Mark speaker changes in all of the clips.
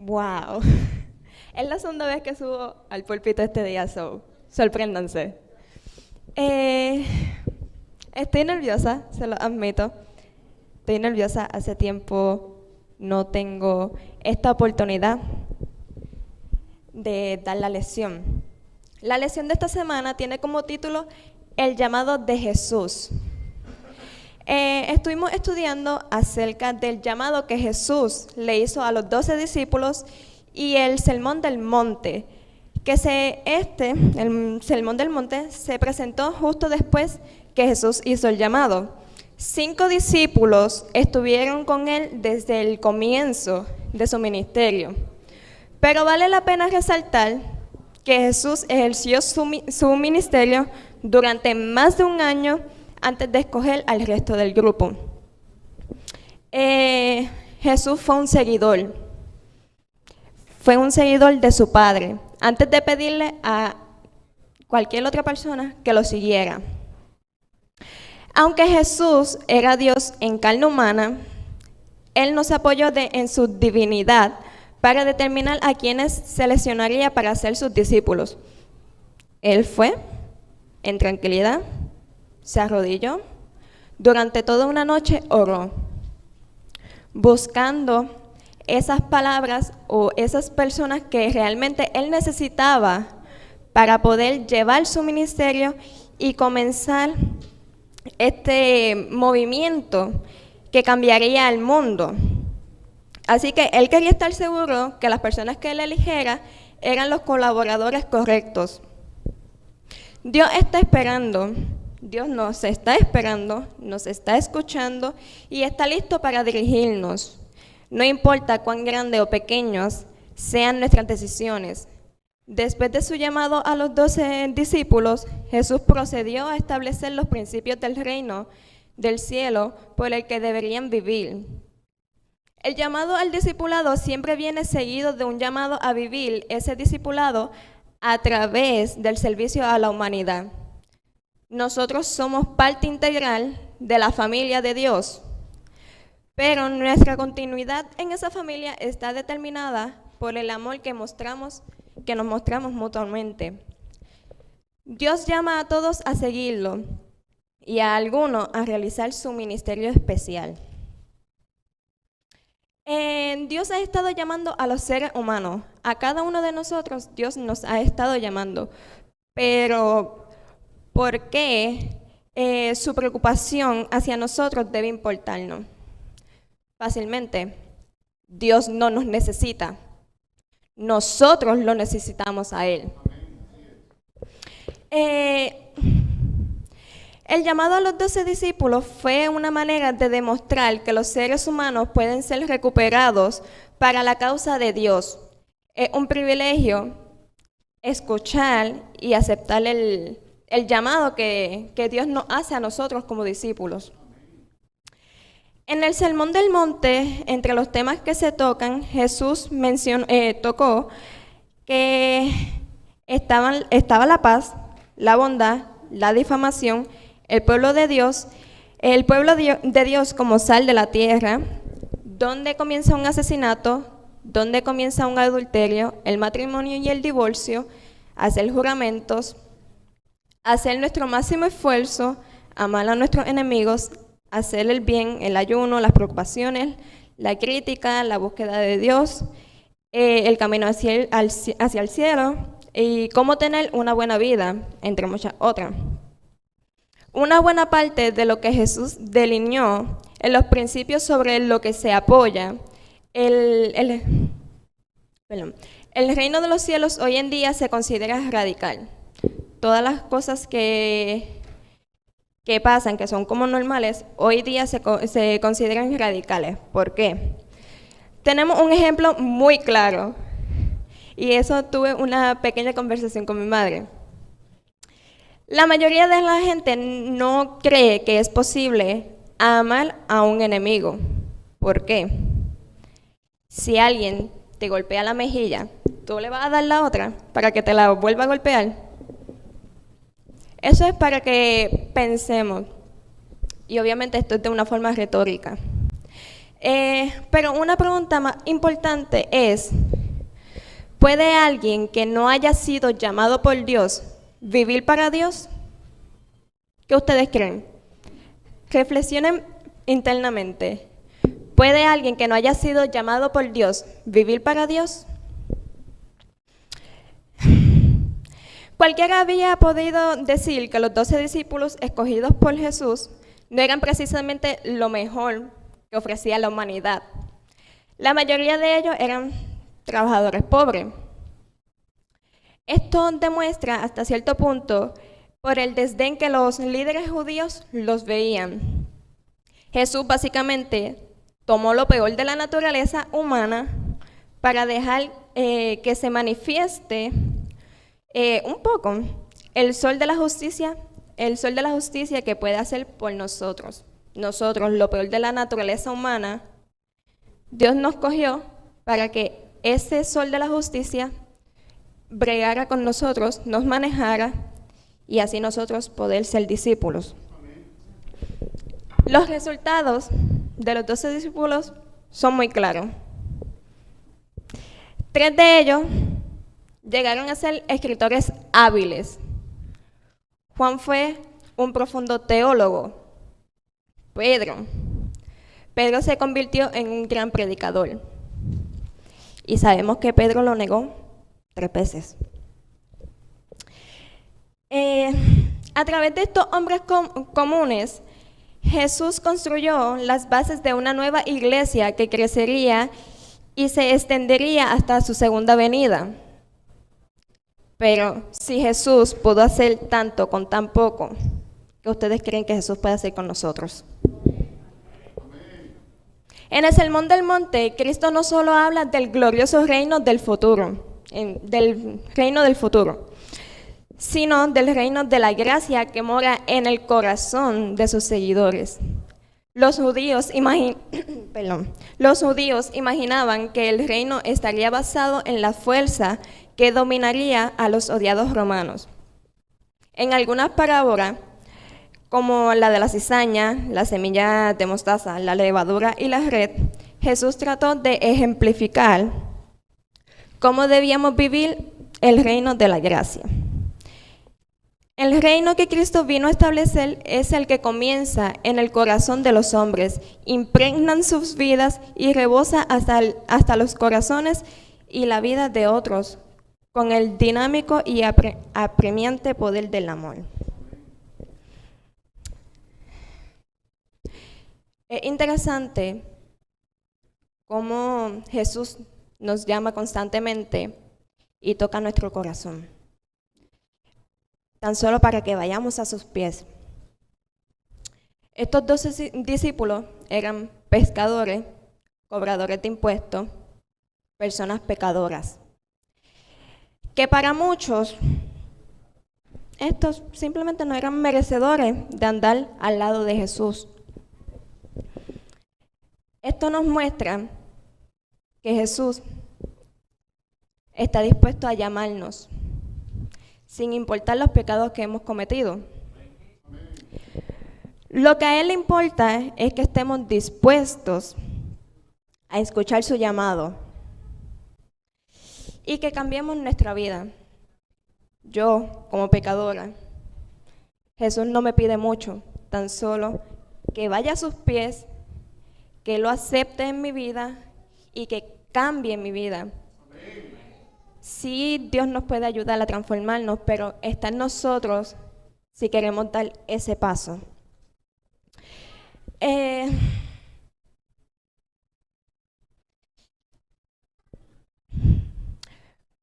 Speaker 1: Wow. Es la segunda vez que subo al púlpito este día, sorpréndanse. Eh, Estoy nerviosa, se lo admito. Estoy nerviosa, hace tiempo no tengo esta oportunidad de dar la lección. La lección de esta semana tiene como título El llamado de Jesús. Estuvimos estudiando acerca del llamado que Jesús le hizo a los 12 discípulos y el Sermón del Monte, el Sermón del Monte se presentó justo después que Jesús hizo el llamado. 5 discípulos estuvieron con él desde el comienzo de su ministerio, pero vale la pena resaltar que Jesús ejerció su ministerio durante más de un año antes de escoger al resto del grupo. Jesús fue un seguidor de su Padre, antes de pedirle a cualquier otra persona que lo siguiera. Aunque Jesús era Dios en carne humana, Él no se apoyó en su divinidad para determinar a quienes seleccionaría para ser sus discípulos. Él fue en tranquilidad, se arrodilló, durante toda una noche oró, buscando esas palabras o esas personas que realmente él necesitaba para poder llevar su ministerio y comenzar este movimiento que cambiaría el mundo. Así que él quería estar seguro que las personas que él eligiera eran los colaboradores correctos. Dios nos está esperando, nos está escuchando y está listo para dirigirnos. No importa cuán grandes o pequeños sean nuestras decisiones. Después de su llamado a los 12 discípulos, Jesús procedió a establecer los principios del reino del cielo por el que deberían vivir. El llamado al discipulado siempre viene seguido de un llamado a vivir ese discipulado a través del servicio a la humanidad. Nosotros somos parte integral de la familia de Dios, pero nuestra continuidad en esa familia está determinada por el amor que nos mostramos mutuamente. Dios llama a todos a seguirlo y a algunos a realizar su ministerio especial. Dios ha estado llamando a los seres humanos. A cada uno de nosotros Dios nos ha estado llamando. Pero ¿por qué su preocupación hacia nosotros debe importarnos? Fácilmente, Dios no nos necesita. Nosotros lo necesitamos a Él. El llamado a los 12 discípulos fue una manera de demostrar que los seres humanos pueden ser recuperados para la causa de Dios. Es un privilegio escuchar y aceptar el llamado que Dios nos hace a nosotros como discípulos. En el Sermón del Monte, entre los temas que se tocan, Jesús tocó que estaba la paz, la bondad, la difamación, el pueblo de Dios como sal de la tierra, donde comienza un asesinato, donde comienza un adulterio, el matrimonio y el divorcio, hacer juramentos, hacer nuestro máximo esfuerzo, amar a nuestros enemigos, hacer el bien, el ayuno, las preocupaciones, la crítica, la búsqueda de Dios, el camino hacia el cielo y cómo tener una buena vida, entre muchas otras. Una buena parte de lo que Jesús delineó en los principios sobre lo que se apoya, el reino de los cielos hoy en día se considera radical. Todas las cosas que pasan, que son como normales, hoy día se consideran radicales. ¿Por qué? Tenemos un ejemplo muy claro, y eso tuve una pequeña conversación con mi madre. La mayoría de la gente no cree que es posible amar a un enemigo. ¿Por qué? Si alguien te golpea la mejilla, ¿tú le vas a dar la otra para que te la vuelva a golpear? Eso es para que pensemos, y obviamente esto es de una forma retórica. Pero una pregunta más importante es, ¿Puede alguien que no haya sido llamado por Dios vivir para Dios? ¿Qué ustedes creen? Reflexionen internamente. ¿Puede alguien que no haya sido llamado por Dios vivir para Dios? Cualquiera había podido decir que los 12 discípulos escogidos por Jesús no eran precisamente lo mejor que ofrecía la humanidad. La mayoría de ellos eran trabajadores pobres. Esto demuestra hasta cierto punto por el desdén que los líderes judíos los veían. Jesús básicamente tomó lo peor de la naturaleza humana para dejar que se manifieste un poco el sol de la justicia que puede hacer por nosotros. Nosotros, lo peor de la naturaleza humana, Dios nos cogió para que ese sol de la justicia bregara con nosotros, nos manejara y así nosotros poder ser discípulos. Los resultados de los 12 discípulos son muy claros. 3 de ellos llegaron a ser escritores hábiles. Juan fue un profundo teólogo. Pedro se convirtió en un gran predicador. Y sabemos que Pedro lo negó 3 veces. A través de estos hombres comunes, Jesús construyó las bases de una nueva iglesia que crecería y se extendería hasta su segunda venida. Pero si Jesús pudo hacer tanto con tan poco, ¿qué ustedes creen que Jesús puede hacer con nosotros? En el Sermón del Monte, Cristo no solo habla del glorioso reino del futuro, sino del reino de la gracia que mora en el corazón de sus seguidores. Los judíos imaginaban que el reino estaría basado en la fuerza que dominaría a los odiados romanos. En algunas parábolas, como la de la cizaña, la semilla de mostaza, la levadura y la red, Jesús trató de ejemplificar cómo debíamos vivir el reino de la gracia. El reino que Cristo vino a establecer es el que comienza en el corazón de los hombres, impregnan sus vidas y rebosa hasta los corazones y la vida de otros con el dinámico y apremiante poder del amor. Es interesante cómo Jesús nos llama constantemente y toca nuestro corazón, tan solo para que vayamos a sus pies. Estos 12 discípulos eran pescadores, cobradores de impuestos, personas pecadoras, que para muchos estos simplemente no eran merecedores de andar al lado de Jesús. Esto nos muestra que Jesús está dispuesto a llamarnos, sin importar los pecados que hemos cometido. Lo que a Él le importa es que estemos dispuestos a escuchar su llamado y que cambiemos nuestra vida. Yo, como pecadora, Jesús no me pide mucho, tan solo que vaya a sus pies, que lo acepte en mi vida y que cambie mi vida. Sí, Dios nos puede ayudar a transformarnos, pero está en nosotros si queremos dar ese paso.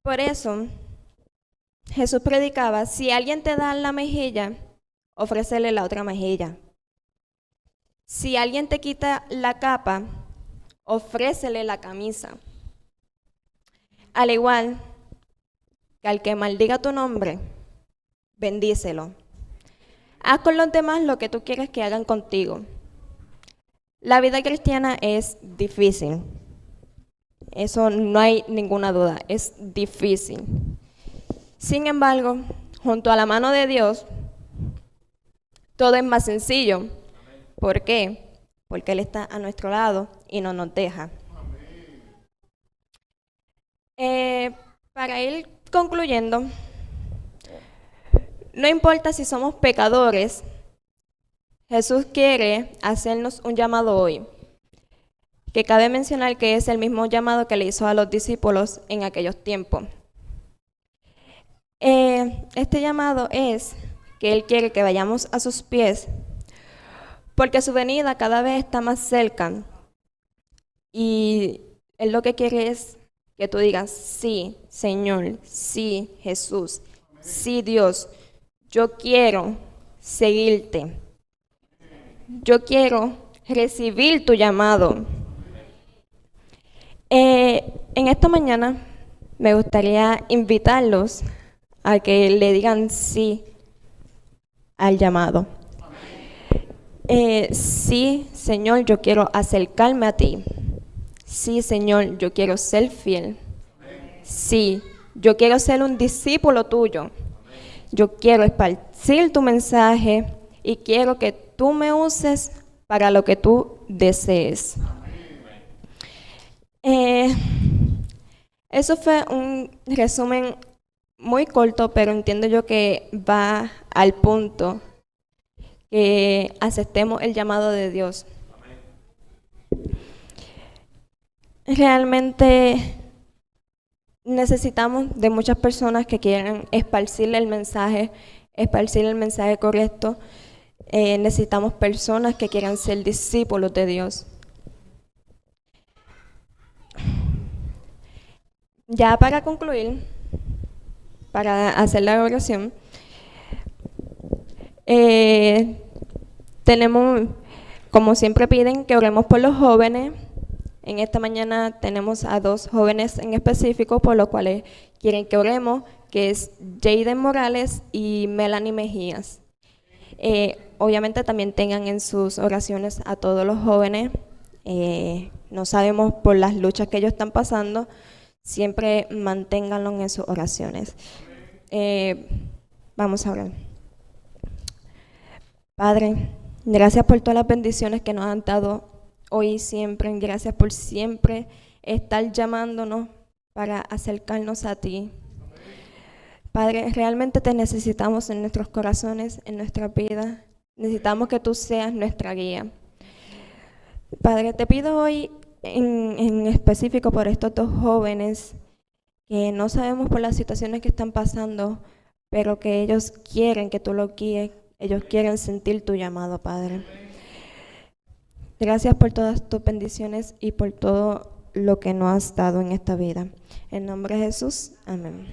Speaker 1: Por eso, Jesús predicaba, si alguien te da la mejilla, ofrécele la otra mejilla. Si alguien te quita la capa, ofrécele la camisa. Al igual que al que maldiga tu nombre, bendícelo. Haz con los demás lo que tú quieres que hagan contigo. La vida cristiana es difícil. Eso no hay ninguna duda, es difícil. Sin embargo, junto a la mano de Dios, todo es más sencillo. ¿Por qué? Porque Él está a nuestro lado y no nos deja. Para ir concluyendo, no importa si somos pecadores, Jesús quiere hacernos un llamado hoy, que cabe mencionar que es el mismo llamado que le hizo a los discípulos en aquellos tiempos. Este llamado es que Él quiere que vayamos a sus pies, porque su venida cada vez está más cerca, y Él lo que quiere es que tú digas, sí, Señor, sí, Jesús, sí, Dios, yo quiero seguirte. Yo quiero recibir tu llamado. En esta mañana me gustaría invitarlos a que le digan sí al llamado. Sí, Señor, yo quiero acercarme a ti. Sí, Señor, yo quiero ser fiel. Sí, yo quiero ser un discípulo tuyo. Yo quiero esparcir tu mensaje y quiero que tú me uses para lo que tú desees. Eso fue un resumen muy corto, pero entiendo yo que va al punto, que aceptemos el llamado de Dios. Realmente necesitamos de muchas personas que quieran esparcir el mensaje correcto. Necesitamos personas que quieran ser discípulos de Dios. Ya para concluir, para hacer la oración, tenemos, como siempre piden, que oremos por los jóvenes. En esta mañana tenemos a 2 jóvenes en específico por los cuales quieren que oremos, que es Jaden Morales y Melanie Mejías. Obviamente también tengan en sus oraciones a todos los jóvenes. No sabemos por las luchas que ellos están pasando, siempre manténganlo en sus oraciones. Vamos a orar. Padre, gracias por todas las bendiciones que nos han dado hoy y siempre. Gracias por siempre estar llamándonos para acercarnos a ti. Padre, realmente te necesitamos en nuestros corazones, en nuestra vida. Necesitamos que tú seas nuestra guía. Padre, te pido hoy en específico por estos 2 jóvenes que no sabemos por las situaciones que están pasando, pero que ellos quieren que tú los guíes, ellos quieren sentir tu llamado, Padre. Gracias por todas tus bendiciones y por todo lo que nos has dado en esta vida. En nombre de Jesús, amén.